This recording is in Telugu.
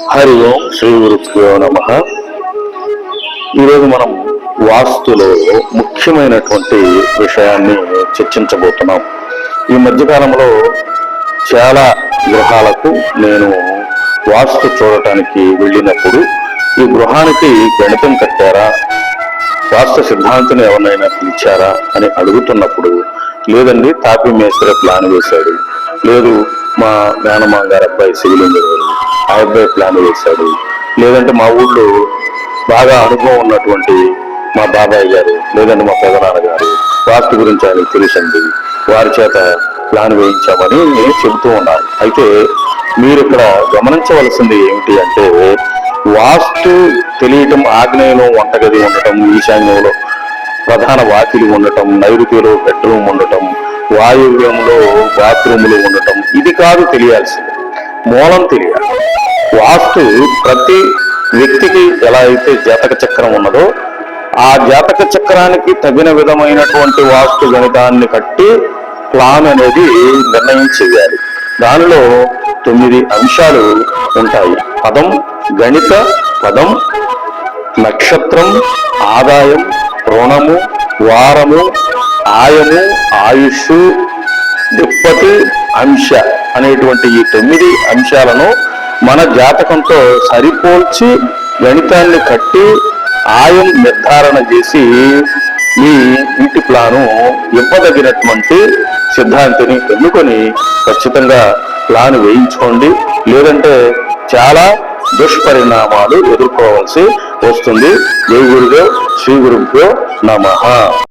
హరి ఓం శ్రీ గురుభ్యో నమః. ఈరోజు మనం వాస్తులో ముఖ్యమైనటువంటి విషయాన్ని చర్చించబోతున్నాం. ఈ మధ్యకాలంలో చాలా గృహాలకు నేను వాస్తు చూడటానికి వెళ్ళినప్పుడు ఈ గృహానికి గణితం కట్టారా, వాస్తు సిద్ధాంతం ఎవరినైనా పిలిచారా అని అడుగుతున్నప్పుడు, లేదండి తాపీ మేస్త్రి ప్లాన్ వేశాడు, లేదు మా మేనమామ గారి అబ్బాయి సివిల్ ఇంజనీర్ ఆ అబ్బాయి ప్లాన్ వేశాడు, లేదంటే మా ఊళ్ళో బాగా అనుభవం ఉన్నటువంటి మా బాబాయ్ గారు లేదంటే మా పెదనాన్నగారు వాస్తు గురించి ఆయనకు తెలుసండి, వారి చేత ప్లాన్ వేయించామని చెబుతూ ఉన్నారు. అయితే మీరు ఇక్కడ గమనించవలసింది ఏమిటి అంటే, వాస్తు తెలియటం ఆగ్నేయంలో వంటగది ఉండటం, ఈశాన్యంలో ప్రధాన వాకిలి ఉండటం, నైరుతిలో బెడ్రూమ్ ఉండటం, వాయువ్యంలో బాత్రూములు ఉండటం ఇది కాదు తెలియాల్సింది, మూలం తెలియాలి. వాస్తు ప్రతి వ్యక్తికి ఎలా అయితే జాతక చక్రం ఉన్నదో ఆ జాతక చక్రానికి తగిన విధమైనటువంటి వాస్తు గణితాన్ని కట్టి ప్లాన్ అనేది నిర్ణయం చేయాలి. దానిలో 9 అంశాలు ఉంటాయి. పదం, గణిత పదం, నక్షత్రం, ఆదాయం, రుణము, వారము, ఆయము, ఆయుష్, దిప్పటి, అంశ అనేటువంటి ఈ 9 అంశాలను మన జాతకంతో సరిపోల్చి గణితాన్ని కట్టి ఆయం నిర్ధారణ చేసి ఈ ఇంటి ప్లాను ఇవ్వదగినటువంటి సిద్ధాంతిని ఎన్నుకొని ఖచ్చితంగా ప్లాన్ వేయించుకోండి. లేదంటే చాలా దుష్పరిణామాలు ఎదుర్కోవాల్సి వస్తుంది. జై గురుదేవ్ శ్రీ గురుభ్యో నమః.